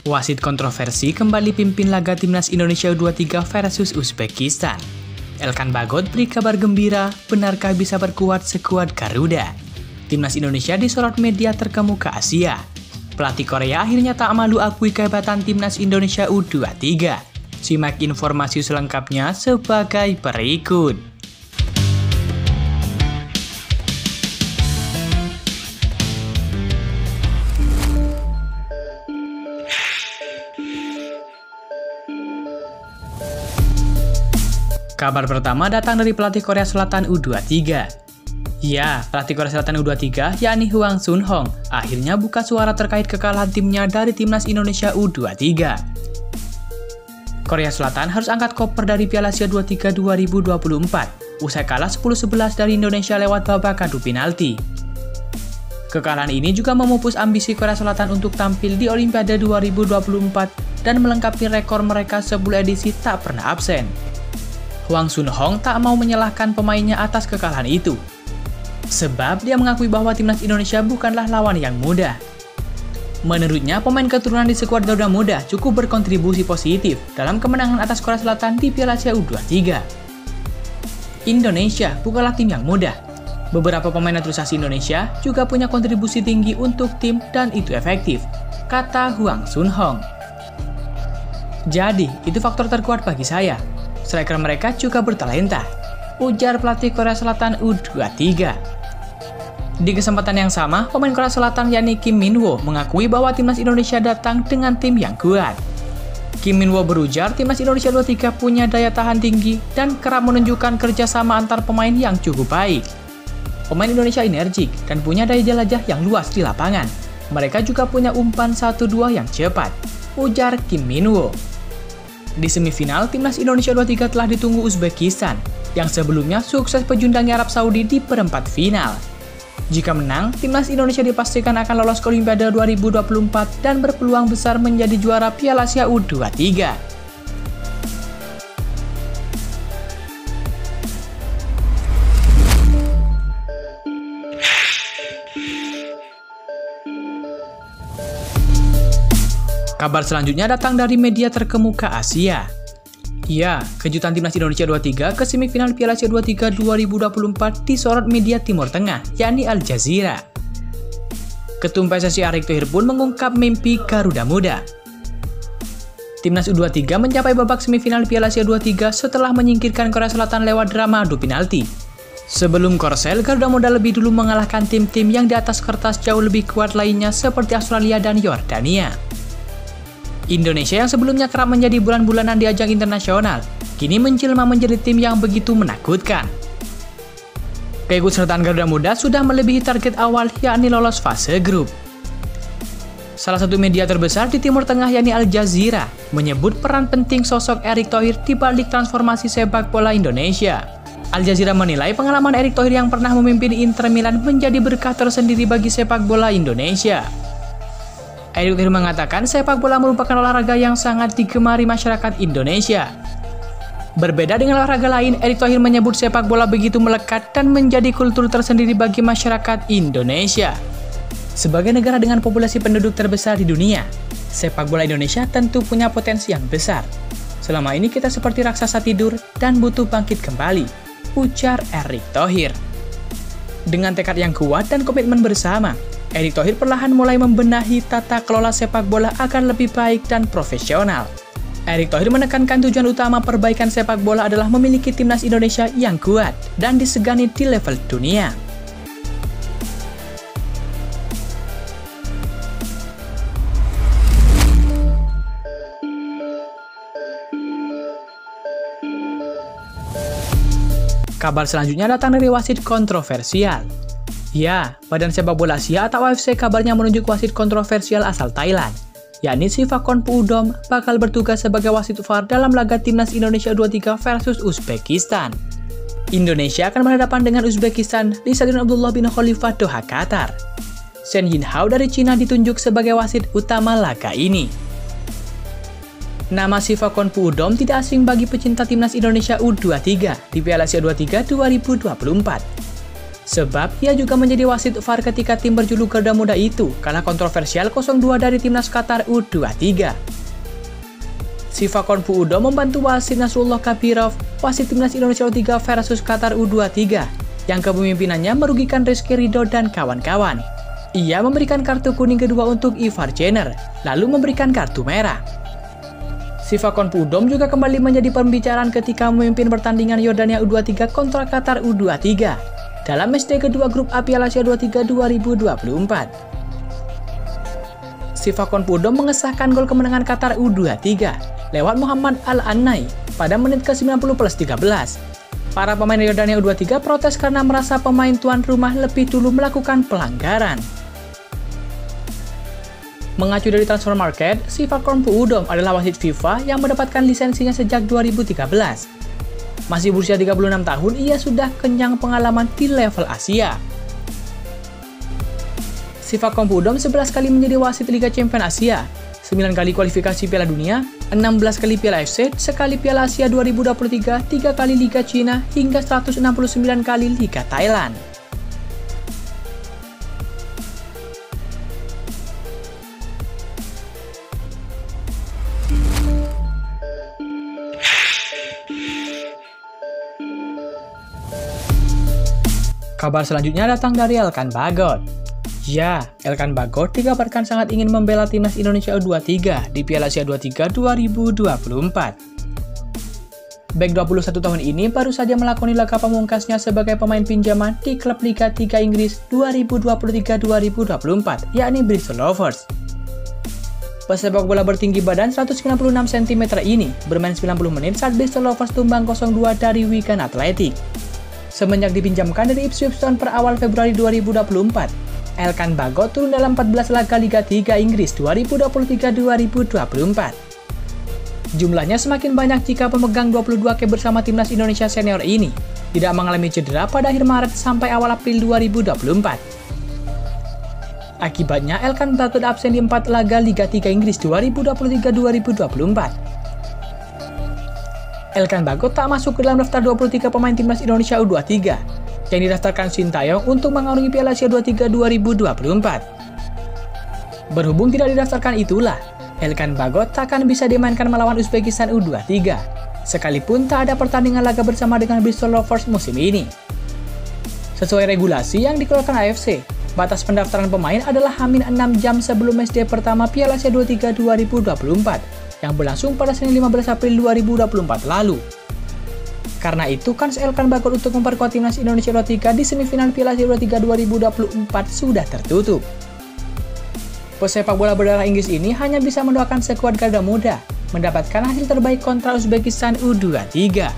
Wasit kontroversi kembali pimpin laga Timnas Indonesia U23 versus Uzbekistan. Elkan Bagot beri kabar gembira, benarkah bisa berkuat sekuat Garuda? Timnas Indonesia disorot media terkemuka Asia. Pelatih Korea akhirnya tak malu akui kehebatan Timnas Indonesia U23. Simak informasi selengkapnya sebagai berikut. Kabar pertama datang dari pelatih Korea Selatan U23. Ya, pelatih Korea Selatan U23 yakni Hwang Sun-hong akhirnya buka suara terkait kekalahan timnya dari Timnas Indonesia U23. Korea Selatan harus angkat koper dari Piala Asia 23 2024 usai kalah 10-11 dari Indonesia lewat babak adu penalti. Kekalahan ini juga memupus ambisi Korea Selatan untuk tampil di Olimpiade 2024 dan melengkapi rekor mereka 10 edisi tak pernah absen. Hwang Sun-hong tak mau menyalahkan pemainnya atas kekalahan itu. Sebab dia mengakui bahwa Timnas Indonesia bukanlah lawan yang mudah. Menurutnya, pemain keturunan di skuad Garuda Muda cukup berkontribusi positif dalam kemenangan atas Korea Selatan di Piala Asia U23. Indonesia bukanlah tim yang mudah. Beberapa pemain naturalisasi Indonesia juga punya kontribusi tinggi untuk tim dan itu efektif, kata Hwang Sun-hong. Jadi, itu faktor terkuat bagi saya. Striker mereka juga bertalenta, ujar pelatih Korea Selatan U23. Di kesempatan yang sama, pemain Korea Selatan yakni Kim Min-woo mengakui bahwa Timnas Indonesia datang dengan tim yang kuat. Kim Min-woo berujar Timnas Indonesia U23 punya daya tahan tinggi dan kerap menunjukkan kerjasama antar pemain yang cukup baik. Pemain Indonesia energik dan punya daya jelajah yang luas di lapangan. Mereka juga punya umpan 1-2 yang cepat, ujar Kim Min-woo. Di semifinal, Timnas Indonesia U23 telah ditunggu Uzbekistan, yang sebelumnya sukses pejundangi Arab Saudi di perempat final. Jika menang, Timnas Indonesia dipastikan akan lolos ke Olimpiade 2024 dan berpeluang besar menjadi juara Piala Asia U23. Kabar selanjutnya datang dari media terkemuka Asia. Ya, kejutan Timnas Indonesia U23 ke semifinal Piala Asia U23 2024 disorot media Timur Tengah, yakni Al Jazeera. Ketum PSSI Erick Thohir pun mengungkap mimpi Garuda Muda. Timnas U23 mencapai babak semifinal Piala Asia U23 setelah menyingkirkan Korea Selatan lewat drama adu penalti. Sebelum Korsel, Garuda Muda lebih dulu mengalahkan tim-tim yang di atas kertas jauh lebih kuat lainnya seperti Australia dan Yordania. Indonesia yang sebelumnya kerap menjadi bulan-bulanan di ajang internasional, kini menjelma menjadi tim yang begitu menakutkan. Keikutsertaan Garuda Muda sudah melebihi target awal, yakni lolos fase grup. Salah satu media terbesar di Timur Tengah, yakni Al Jazeera, menyebut peran penting sosok Erick Thohir di balik transformasi sepak bola Indonesia. Al Jazeera menilai pengalaman Erick Thohir yang pernah memimpin Inter Milan menjadi berkah tersendiri bagi sepak bola Indonesia. Erick Thohir mengatakan sepak bola merupakan olahraga yang sangat digemari masyarakat Indonesia. Berbeda dengan olahraga lain, Erick Thohir menyebut sepak bola begitu melekat dan menjadi kultur tersendiri bagi masyarakat Indonesia. Sebagai negara dengan populasi penduduk terbesar di dunia, sepak bola Indonesia tentu punya potensi yang besar. Selama ini kita seperti raksasa tidur dan butuh bangkit kembali, ujar Erick Thohir. Dengan tekad yang kuat dan komitmen bersama, Erick Thohir perlahan mulai membenahi tata kelola sepak bola agar lebih baik dan profesional. Erick Thohir menekankan tujuan utama perbaikan sepak bola adalah memiliki timnas Indonesia yang kuat dan disegani di level dunia. Kabar selanjutnya datang dari wasit kontroversial. Ya, Badan Sepak Bola Asia atau AFC kabarnya menunjuk wasit kontroversial asal Thailand, yakni Sivakorn Puudom bakal bertugas sebagai wasit VAR dalam laga Timnas Indonesia U23 versus Uzbekistan. Indonesia akan berhadapan dengan Uzbekistan di Stadion Abdullah bin Khalifah, Doha, Qatar. Shen Yinhao dari Cina ditunjuk sebagai wasit utama laga ini. Nama Sivakorn Puudom tidak asing bagi pecinta Timnas Indonesia U23 di Piala Asia U23 2024. Sebab ia juga menjadi wasit VAR ketika tim berjuluk Garuda Muda itu kalah kontroversial 0-2 dari timnas Qatar U23. Siva Konfuudo membantu wasit Nasrullah Kabirov, wasit timnas Indonesia U3 versus Qatar U23, yang kepemimpinannya merugikan Rizky Ridho dan kawan-kawan. Ia memberikan kartu kuning kedua untuk Ivar Jenner, lalu memberikan kartu merah. Siva Konfuudo juga kembali menjadi pembicaraan ketika memimpin pertandingan Yordania U23 kontra Qatar U23 dalam matchday kedua grup A Piala Asia 23 2024. Siva Konfuudo mengesahkan gol kemenangan Qatar U23 lewat Muhammad Al-Annai pada menit ke-90+13. Para pemain Yordania U23 protes karena merasa pemain tuan rumah lebih dulu melakukan pelanggaran. Mengacu dari transfer market, Siva Konfuudo adalah wasit FIFA yang mendapatkan lisensinya sejak 2013. Masih berusia 36 tahun, ia sudah kenyang pengalaman di level Asia. Siva Konfuudo 11 kali menjadi wasit Liga Champions Asia, 9 kali kualifikasi Piala Dunia, 16 kali Piala AFC, sekali Piala Asia 2023, 3 kali Liga Cina, hingga 169 kali Liga Thailand. Kabar selanjutnya datang dari Elkan Bagot. Ya, Elkan Bagot dikabarkan sangat ingin membela timnas Indonesia U23 di Piala Asia 23 2024. Bek 21 tahun ini baru saja melakoni laga pamungkasnya sebagai pemain pinjaman di klub Liga 3 Inggris 2023-2024, yakni Bristol Rovers. Pesepak bola bertinggi badan 196 cm ini bermain 90 menit saat Bristol Rovers tumbang 0-2 dari Wigan Athletic. Semenjak dipinjamkan dari Ipswich Town per awal Februari 2024, Elkan Bagot turun dalam 14 laga Liga 3 Inggris 2023-2024. Jumlahnya semakin banyak jika pemegang 22 cap bersama timnas Indonesia senior ini tidak mengalami cedera pada akhir Maret sampai awal April 2024. Akibatnya, Elkan Bagot absen di 4 laga Liga 3 Inggris 2023-2024. Elkan Bagot tak masuk ke dalam daftar 23 pemain timnas Indonesia U23 yang didaftarkan Sintayong untuk mengarungi Piala Asia 23 2024. Berhubung tidak didaftarkan itulah, Elkan Bagot takkan bisa dimainkan melawan Uzbekistan U23, sekalipun tak ada pertandingan laga bersama dengan Bristol Rovers musim ini. Sesuai regulasi yang dikeluarkan AFC, batas pendaftaran pemain adalah H-6 jam sebelum matchday pertama Piala Asia 23 2024 yang berlangsung pada Senin 15 April 2024 lalu. Karena itu, kans Elkan Bagot untuk memperkuat timnas Indonesia U23 di semifinal Piala Asia 23 2024 sudah tertutup. Pesepak bola berdarah Inggris ini hanya bisa mendoakan skuad Garuda Muda mendapatkan hasil terbaik kontra Uzbekistan U23.